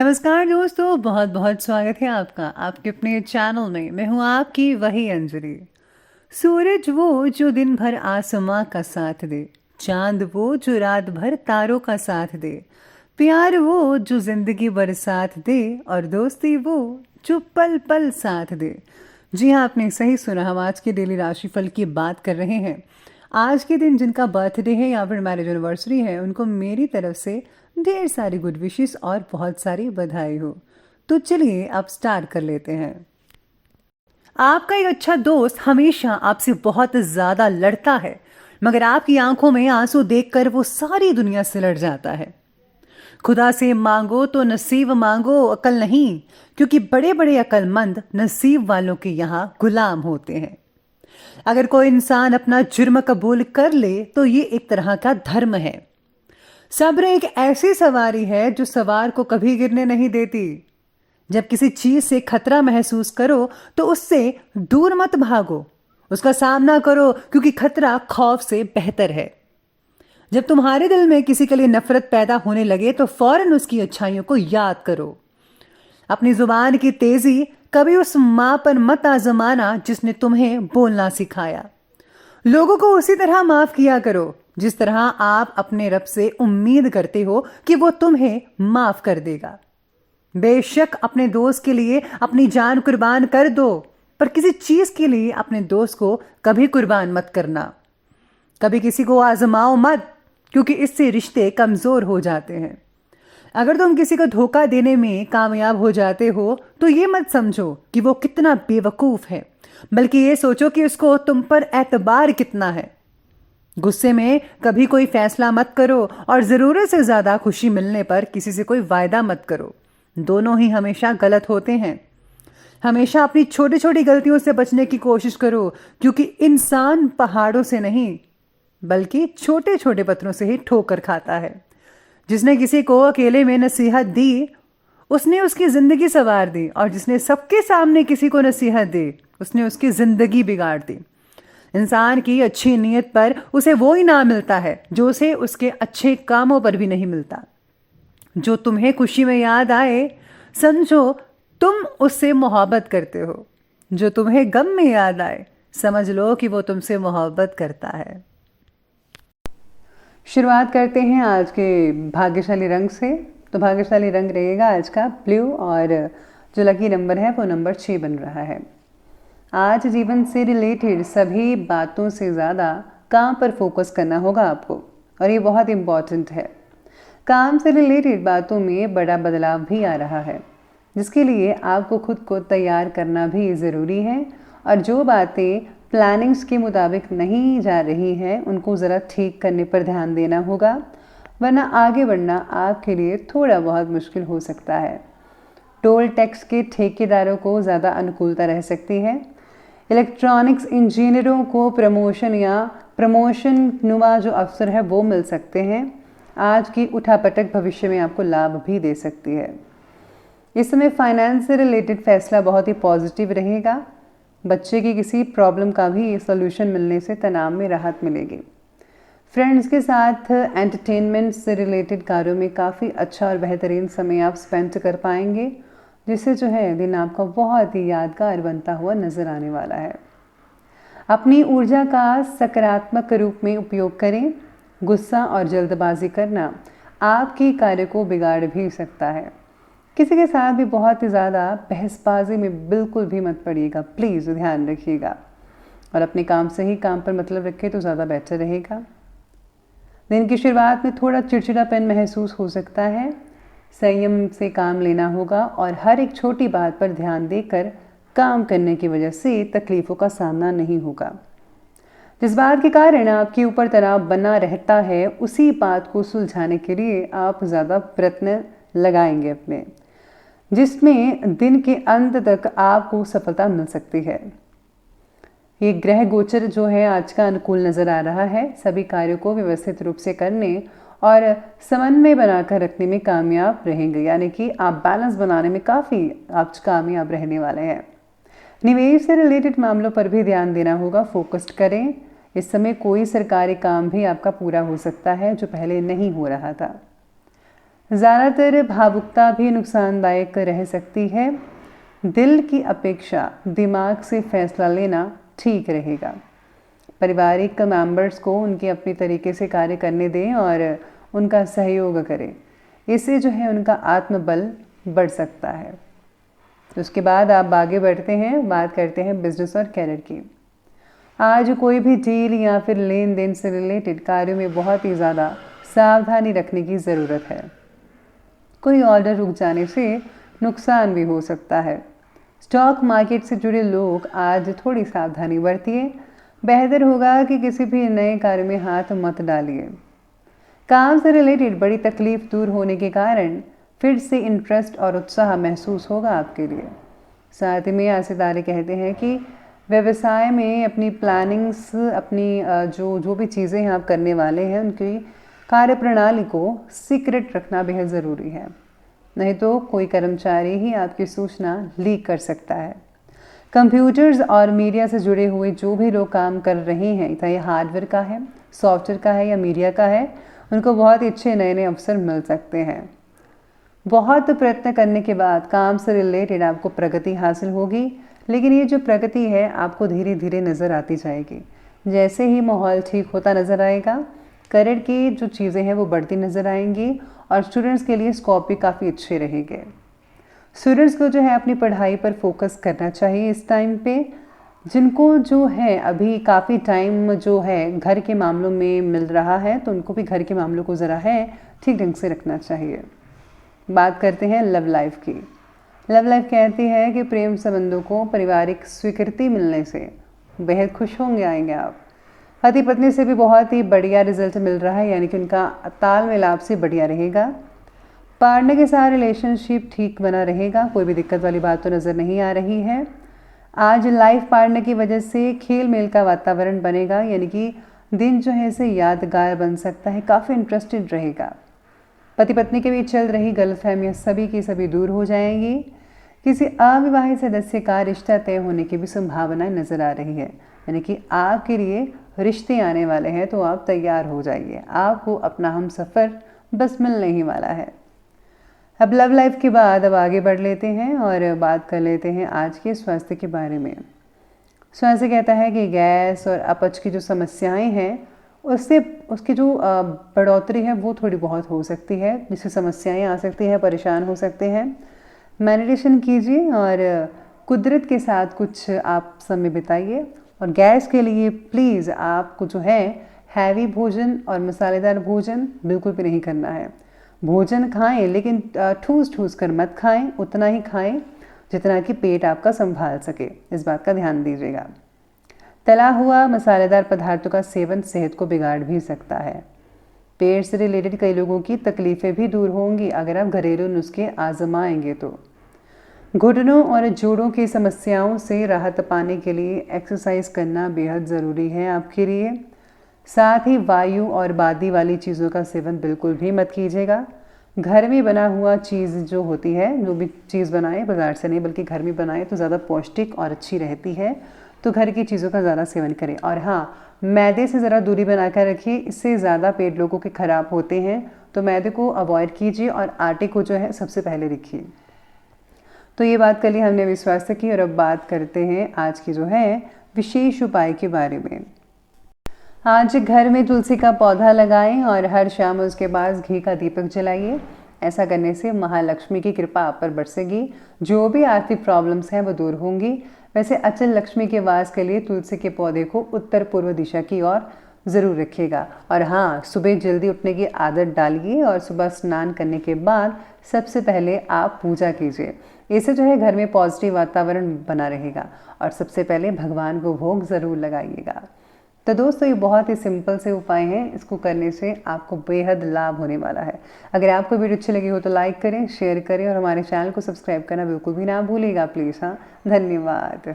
नमस्कार दोस्तों, बहुत बहुत स्वागत है आपका आपके अपने चैनल में। मैं हूँ आपकी वही अंजलि। सूरज वो जो दिन भर आसमां का साथ दे, चांद वो जो रात भर तारों का साथ दे, प्यार वो जो जिंदगी भर साथ दे, और दोस्ती वो जो पल पल साथ दे। जी हाँ, आपने सही सुना। हम आज के डेली राशिफल की बात कर रहे हैं। आज के दिन जिनका बर्थडे है या फिर मैरिज एनिवर्सरी है, उनको मेरी तरफ से ढेर सारी गुड विशेस और बहुत सारी बधाई हो। तो चलिए अब स्टार्ट कर लेते हैं। आपका एक अच्छा दोस्त हमेशा आपसे बहुत ज्यादा लड़ता है, मगर आपकी आंखों में आंसू देखकर वो सारी दुनिया से लड़ जाता है। खुदा से मांगो तो नसीब मांगो, अकल नहीं, क्योंकि बड़े बड़े अकलमंद नसीब वालों के यहाँ गुलाम होते हैं। अगर कोई इंसान अपना जुर्म कबूल कर ले तो ये एक तरह का धर्म है। सब्र एक ऐसी सवारी है जो सवार को कभी गिरने नहीं देती। जब किसी चीज से खतरा महसूस करो तो उससे दूर मत भागो, उसका सामना करो, क्योंकि खतरा खौफ से बेहतर है। जब तुम्हारे दिल में किसी के लिए नफरत पैदा होने लगे तो फौरन उसकी अच्छाइयों को याद करो। अपनी जुबान की तेजी कभी उस मां पर मत आजमाना जिसने तुम्हें बोलना सिखाया। लोगों को उसी तरह माफ किया करो जिस तरह आप अपने रब से उम्मीद करते हो कि वो तुम्हें माफ कर देगा। बेशक अपने दोस्त के लिए अपनी जान कुर्बान कर दो, पर किसी चीज के लिए अपने दोस्त को कभी कुर्बान मत करना। कभी किसी को आजमाओ मत, क्योंकि इससे रिश्ते कमजोर हो जाते हैं। अगर तुम किसी को धोखा देने में कामयाब हो जाते हो तो ये मत समझो कि वो कितना बेवकूफ है, बल्कि ये सोचो कि उसको तुम पर एतबार कितना है। गुस्से में कभी कोई फैसला मत करो, और जरूरत से ज्यादा खुशी मिलने पर किसी से कोई वायदा मत करो। दोनों ही हमेशा गलत होते हैं। हमेशा अपनी छोटी छोटी गलतियों से बचने की कोशिश करो, क्योंकि इंसान पहाड़ों से नहीं बल्कि छोटे छोटे पत्थरों से ही ठोकर खाता है। जिसने किसी को अकेले में नसीहत दी उसने उसकी जिंदगी संवार दी, और जिसने सबके सामने किसी को नसीहत दी उसने उसकी जिंदगी बिगाड़ दी। इंसान की अच्छी नीयत पर उसे वो इनाम मिलता है जो उसे उसके अच्छे कामों पर भी नहीं मिलता। जो तुम्हें खुशी में याद आए समझो तुम उससे मोहब्बत करते हो। जो तुम्हें गम में याद आए समझ लो कि वो तुमसे मोहब्बत करता है। शुरुआत करते हैं आज के भाग्यशाली रंग से। तो भाग्यशाली रंग रहेगा आज का ब्लू, और जो लकी नंबर है वो नंबर 6 बन रहा है। आज जीवन से रिलेटेड सभी बातों से ज़्यादा काम पर फोकस करना होगा आपको, और ये बहुत इम्पॉर्टेंट है। काम से रिलेटेड बातों में बड़ा बदलाव भी आ रहा है, जिसके लिए आपको खुद को तैयार करना भी ज़रूरी है। और जो बातें प्लानिंग्स के मुताबिक नहीं जा रही हैं उनको ज़रा ठीक करने पर ध्यान देना होगा, वरना आगे बढ़ना आपके लिए थोड़ा बहुत मुश्किल हो सकता है। टोल टैक्स के ठेकेदारों को ज़्यादा अनुकूलता रह सकती है। इलेक्ट्रॉनिक्स इंजीनियरों को प्रमोशन या प्रमोशन नुमा जो अवसर है वो मिल सकते हैं। आज की उठापटक भविष्य में आपको लाभ भी दे सकती है। इस समय फाइनेंस से रिलेटेड फैसला बहुत ही पॉजिटिव रहेगा। बच्चे की किसी प्रॉब्लम का भी सॉल्यूशन मिलने से तनाव में राहत मिलेगी। फ्रेंड्स के साथ एंटरटेनमेंट से रिलेटेड कार्यों में काफ़ी अच्छा और बेहतरीन समय आप स्पेंड कर पाएंगे, जिससे जो है दिन आपका बहुत ही यादगार बनता हुआ नजर आने वाला है। अपनी ऊर्जा का सकारात्मक रूप में उपयोग करें। गुस्सा और जल्दबाजी करना आपके कार्य को बिगाड़ भी सकता है। किसी के साथ भी बहुत ही ज़्यादा बहसबाजी में बिल्कुल भी मत पड़िएगा, प्लीज़ ध्यान रखिएगा। और अपने काम से ही काम पर मतलब रखें तो ज़्यादा बेहतर रहेगा। दिन की शुरुआत में थोड़ा चिड़चिड़ापन महसूस हो सकता है। संयम से काम लेना होगा, और हर एक छोटी बात पर ध्यान देकर काम करने की वजह से तकलीफ़ों का सामना नहीं होगा। जिस बात के कारण आपके ऊपर तनाव बना रहता है उसी बात को सुलझाने के लिए आप ज़्यादा प्रयत्न लगाएंगे अपने, जिसमें दिन के अंत तक आपको सफलता मिल सकती है। ये ग्रह गोचर जो है आज का अनुकूल नज़र आ रहा है। सभी कार्यों को व्यवस्थित रूप से करने और समन्वय बनाकर रखने में कामयाब रहेंगे, यानी कि आप बैलेंस बनाने में काफ़ी आज कामयाब रहने वाले हैं। निवेश से रिलेटेड मामलों पर भी ध्यान देना होगा, फोकस्ड करें। इस समय कोई सरकारी काम भी आपका पूरा हो सकता है जो पहले नहीं हो रहा था। ज़्यादातर भावुकता भी नुकसानदायक रह सकती है। दिल की अपेक्षा दिमाग से फैसला लेना ठीक रहेगा। पारिवारिक मेंबर्स को उनके अपने तरीके से कार्य करने दें और उनका सहयोग करें। इससे जो है उनका आत्मबल बढ़ सकता है। तो उसके बाद आप आगे बढ़ते हैं, बात करते हैं बिजनेस और कैरियर की। आज कोई भी डील या फिर लेन देन से रिलेटेड कार्यों में बहुत ही ज़्यादा सावधानी रखने की ज़रूरत है। कोई ऑर्डर रुक जाने से नुकसान भी हो सकता है। स्टॉक मार्केट से जुड़े लोग आज थोड़ी सावधानी बरतिए। बेहतर होगा कि किसी भी नए कार्य में हाथ मत डालिए। काम से रिलेटेड बड़ी तकलीफ दूर होने के कारण फिर से इंटरेस्ट और उत्साह महसूस होगा आपके लिए। साथ ही में आज सितारे कहते हैं कि व्यवसाय में अपनी प्लानिंग्स, अपनी जो भी चीज़ें आप करने वाले हैं उनकी कार्यप्रणाली को सीक्रेट रखना बेहद ज़रूरी है, नहीं तो कोई कर्मचारी ही आपकी सूचना लीक कर सकता है। कंप्यूटर्स और मीडिया से जुड़े हुए जो भी लोग काम कर रहे हैं, चाहे हार्डवेयर का है, सॉफ्टवेयर का है या मीडिया का है, उनको बहुत ही अच्छे नए नए अवसर मिल सकते हैं। बहुत प्रयत्न करने के बाद काम से रिलेटेड आपको प्रगति हासिल होगी, लेकिन ये जो प्रगति है आपको धीरे धीरे नज़र आती जाएगी। जैसे ही माहौल ठीक होता नज़र आएगा, करियर की जो चीज़ें हैं वो बढ़ती नज़र आएंगी और स्टूडेंट्स के लिए स्कोप भी काफ़ी अच्छे रहेंगे। स्टूडेंट्स को जो है अपनी पढ़ाई पर फोकस करना चाहिए इस टाइम पे। जिनको जो है अभी काफ़ी टाइम जो है घर के मामलों में मिल रहा है, तो उनको भी घर के मामलों को ज़रा है ठीक ढंग से रखना चाहिए। बात करते हैं लव लाइफ की। लव लाइफ कहती है कि प्रेम संबंधों को पारिवारिक स्वीकृति मिलने से बेहद खुश होंगे आएंगे आप। पति पत्नी से भी बहुत ही बढ़िया रिजल्ट मिल रहा है, यानी कि उनका तालमेल आपसे बढ़िया रहेगा। पार्टनर के साथ रिलेशनशिप ठीक बना रहेगा, कोई भी दिक्कत वाली बात तो नज़र नहीं आ रही है। आज लाइफ पार्टनर की वजह से खेल मेल का वातावरण बनेगा, यानी कि दिन जो है इसे यादगार बन सकता है, काफ़ी इंटरेस्टेड रहेगा। पति पत्नी के बीच चल रही गलतफहमियां सभी की सभी दूर हो जाएंगी। किसी अविवाहित सदस्य का रिश्ता तय होने की भी संभावनाएं नजर आ रही है, यानी कि आपके लिए रिश्ते आने वाले हैं, तो आप तैयार हो जाइए। आपको अपना हम सफ़र बस मिलने ही वाला है। अब लव लाइफ के बाद अब आगे बढ़ लेते हैं और बात कर लेते हैं आज के स्वास्थ्य के बारे में। स्वास्थ्य कहता है कि गैस और अपच की जो समस्याएं हैं उससे उसकी जो बढ़ोतरी है वो थोड़ी बहुत हो सकती है, जिससे समस्याएं आ सकती हैं, परेशान हो सकते हैं। मेडिटेशन कीजिए और कुदरत के साथ कुछ आप समय बिताइए। और गैस के लिए प्लीज़ आपको जो है हैवी भोजन और मसालेदार भोजन बिल्कुल भी नहीं करना है। भोजन खाएं लेकिन ठूस ठूस कर मत खाएं, उतना ही खाएं जितना कि पेट आपका संभाल सके, इस बात का ध्यान दीजिएगा। तला हुआ मसालेदार पदार्थों का सेवन सेहत को बिगाड़ भी सकता है। पेट से रिलेटेड कई लोगों की तकलीफ़ें भी दूर होंगी अगर आप घरेलू नुस्खे आजमाएंगे तो। घुटनों और जोड़ों की समस्याओं से राहत पाने के लिए एक्सरसाइज करना बेहद ज़रूरी है आपके लिए। साथ ही वायु और बादी वाली चीज़ों का सेवन बिल्कुल भी मत कीजिएगा। घर में बना हुआ चीज़ जो होती है, जो भी चीज़ बनाए बाज़ार से नहीं बल्कि घर में बनाए तो ज़्यादा पौष्टिक और अच्छी रहती है, तो घर की चीज़ों का ज़्यादा सेवन करें। और हाँ, मैदे से ज़रा दूरी बना कर रखिए, इससे ज़्यादा पेट लोगों के ख़राब होते हैं, तो मैदे को अवॉइड कीजिए और आटे को जो है सबसे पहले रखिए। तो ये बात कर ली हमने विश्वास की, और अब बात करते हैं आज की जो है विशेष उपाय के बारे में। आज घर में तुलसी का पौधा लगाएं और हर शाम उसके पास घी का दीपक जलाइए। ऐसा करने से महालक्ष्मी की कृपा आप पर बरसेगी, जो भी आर्थिक प्रॉब्लम्स हैं वो दूर होंगी। वैसे अचल लक्ष्मी के वास के लिए तुलसी के पौधे को उत्तर पूर्व दिशा की ओर ज़रूर रखिएगा। और हाँ, सुबह जल्दी उठने की आदत डालिए और सुबह स्नान करने के बाद सबसे पहले आप पूजा कीजिए। इससे जो है घर में पॉजिटिव वातावरण बना रहेगा। और सबसे पहले भगवान को भोग ज़रूर लगाइएगा। तो दोस्तों, ये बहुत ही सिंपल से उपाय हैं, इसको करने से आपको बेहद लाभ होने वाला है। अगर आपको वीडियो अच्छी लगी हो तो लाइक करें, शेयर करें और हमारे चैनल को सब्सक्राइब करना बिल्कुल भी ना भूलिएगा प्लीज़। हाँ, धन्यवाद।